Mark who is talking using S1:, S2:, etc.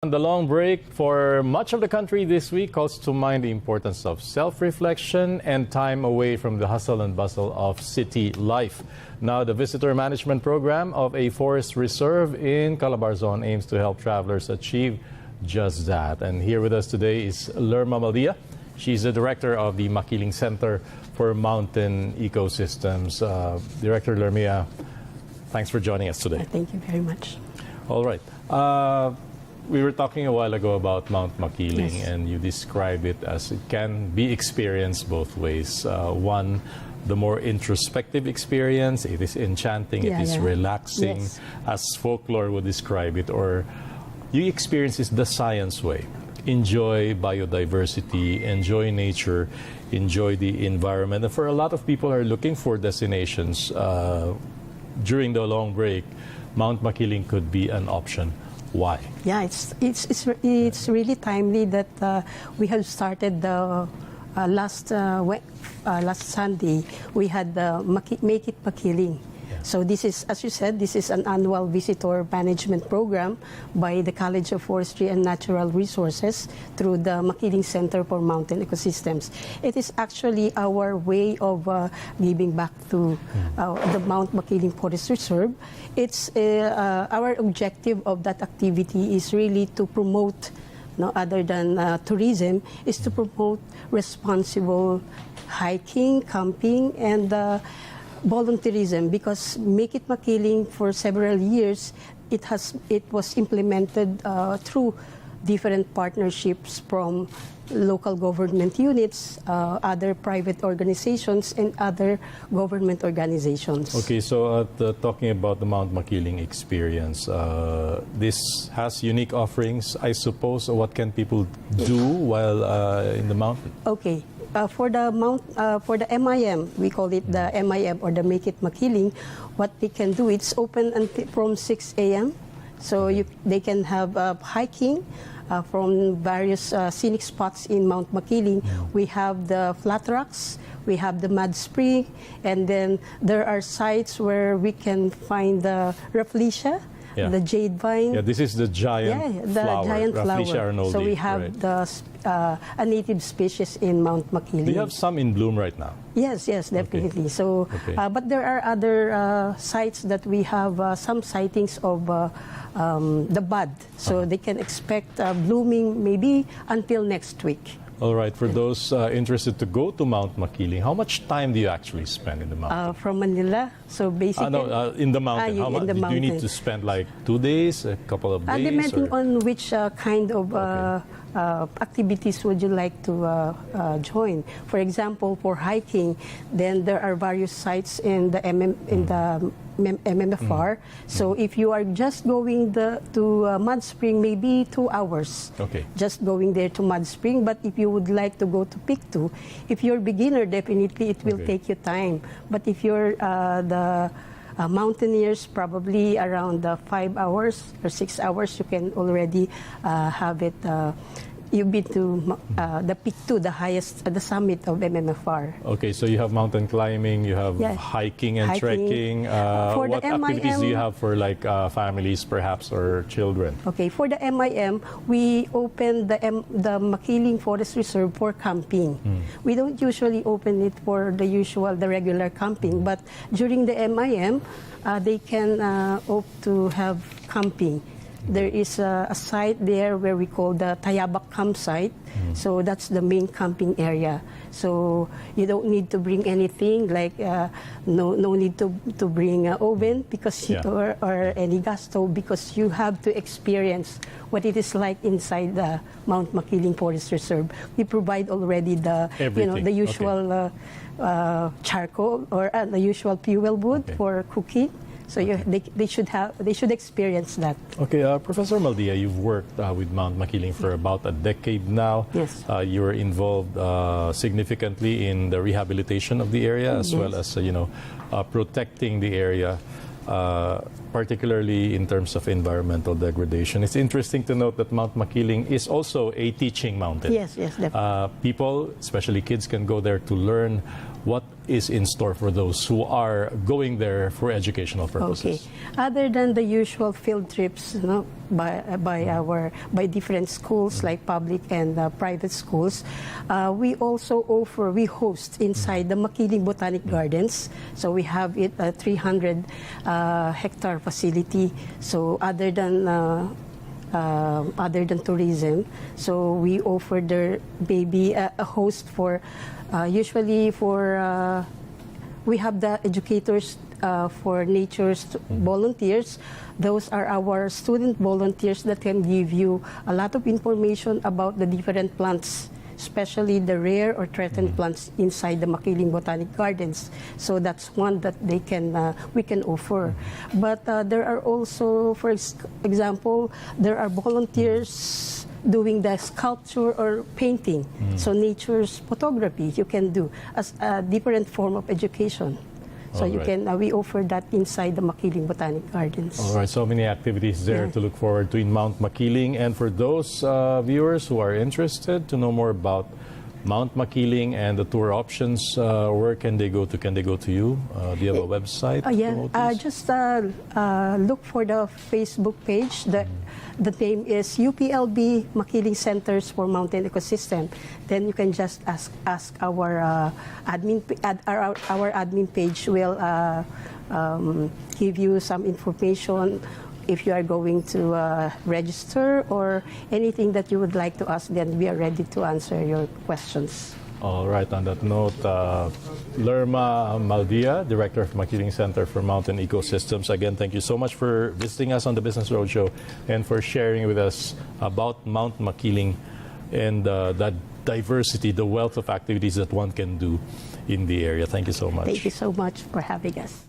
S1: The long break for much of the country this week calls to mind the importance of self-reflection and time away from the hustle and bustle of city life. Now, the visitor management program of a forest reserve in Calabarzon aims to help travelers achieve just that. And here with us today is Lerma Maldia. She's the director of the Makiling Center for Mountain Ecosystems. Director Lerma, thanks for joining us today.
S2: Thank you very much.
S1: All right. We were talking a while ago about Mount Makiling,
S2: Yes.
S1: and you describe it as it can be experienced both ways. One, the more introspective experience, it is enchanting, it is relaxing,
S2: Yes.
S1: as folklore would describe it, or you experience it the science way. Enjoy biodiversity, enjoy nature, enjoy the environment. And for a lot of people who are looking for destinations during the long break, Mount Makiling could be an option. Why?
S2: Yeah, it's really timely that we have started the last Sunday. We had the Make It Makiling.
S1: Yeah.
S2: So this is, as you said, this is an annual visitor management program by the College of Forestry and Natural Resources through the Makiling Center for Mountain Ecosystems. It is actually our way of giving back to the Mount Makiling Forest Reserve. It's our objective of that activity is really to promote, no other than tourism, is to promote responsible hiking, camping, and volunteerism, because Make It Makiling for several years it was implemented through different partnerships from local government units, other private organizations, and other government organizations.
S1: Okay, so talking about the Mount Makiling experience, this has unique offerings, I suppose. What can people do while in the mountain?
S2: Okay. For the MIM, we call it the MIM or the Make It Makiling. What they can do, it's open until from 6 a.m. So they can have hiking from various scenic spots in Mount Makiling. We have the flat rocks, we have the mud spring, and then there are sites where we can find the rafflesia.
S1: Yeah.
S2: The jade vine.
S1: Yeah, this is the giant flower,
S2: giant
S1: Rafflesia
S2: flower.
S1: arnoldii,
S2: So we have
S1: right.
S2: a native species in Mount Makiling.
S1: Do you have some in bloom right now?
S2: Yes, definitely.
S1: Okay.
S2: So,
S1: Okay.
S2: But there are other sites that we have some sightings of the bud. So they can expect blooming maybe until next week.
S1: All right, for those interested to go to Mount Makiling, how much time do you actually spend in the mountain?
S2: From Manila, so basically...
S1: In the mountain. How much do you need to spend, like 2 days, a couple of days?
S2: Depending on which kind of activities would you like to join. For example, for hiking, then there are various sites in the MMFR. So if you are just going to Mud Spring, maybe 2 hours.
S1: Okay.
S2: Just going there to Mud Spring. But if you would like to go to Peak 2, if you're a beginner, definitely it will take you time. But if you're the mountaineers, probably around 5 hours or 6 hours, you can already have it. You've been to the Peak 2, the highest, the summit of MMFR.
S1: Okay, so you have mountain climbing, you have hiking and trekking.
S2: For
S1: what
S2: the
S1: activities
S2: MIM,
S1: do you have for like families perhaps or children?
S2: Okay, for the MIM, we open the Makiling Forest Reserve for camping. We don't usually open it for the regular camping, but during the MIM, they can opt to have camping. There is a site there where we call the Tayabak campsite. So that's the main camping area. So you don't need to bring anything like no need to bring an oven because or any gas stove, because you have to experience what it is like inside the Mount Makiling Forest Reserve. We provide already the the usual charcoal or the usual fuel wood for cooking. So they should experience that.
S1: Okay, Professor Maldia, you've worked with Mount Makiling for about a decade now.
S2: Yes.
S1: You're involved significantly in the rehabilitation of the area as well as protecting the area, particularly in terms of environmental degradation. It's interesting to note that Mount Makiling is also a teaching mountain.
S2: Yes, definitely.
S1: People, especially kids, can go there to learn what is in store for those who are going there for educational purposes?
S2: Okay. Other than the usual field trips, by different schools like public and private schools, we also host inside the Makiling Botanic Gardens. So we have it a 300 hectare facility. So other than tourism, so we offer there maybe a host for usually for we have the educators for nature's volunteers. Those are our student volunteers that can give you a lot of information about the different plants, especially the rare or threatened plants inside the Makiling Botanic Gardens. So that's one that we can offer. But there are also, for example, there are volunteers doing the sculpture or painting. So nature's photography you can do as a different form of education. So you can we offer that inside the Makiling Botanic Gardens.
S1: All right, so many activities there to look forward to in Mount Makiling. And for those viewers who are interested to know more about Mount Makiling and the tour options, where can they go to? Can they go to you? Do you have a website?
S2: Just look for the Facebook page. The name is UPLB Makiling Centers for Mountain Ecosystem. Then you can just ask our admin. Our admin page will give you some information if you are going to register or anything that you would like to ask. Then we are ready to answer your questions.
S1: All right, on that note, Lerma Maldia, Director of Makiling Center for Mountain Ecosystems. Again, thank you so much for visiting us on the Business Roadshow and for sharing with us about Mount Makiling and that diversity, the wealth of activities that one can do in the area. Thank you so much.
S2: Thank you so much for having us.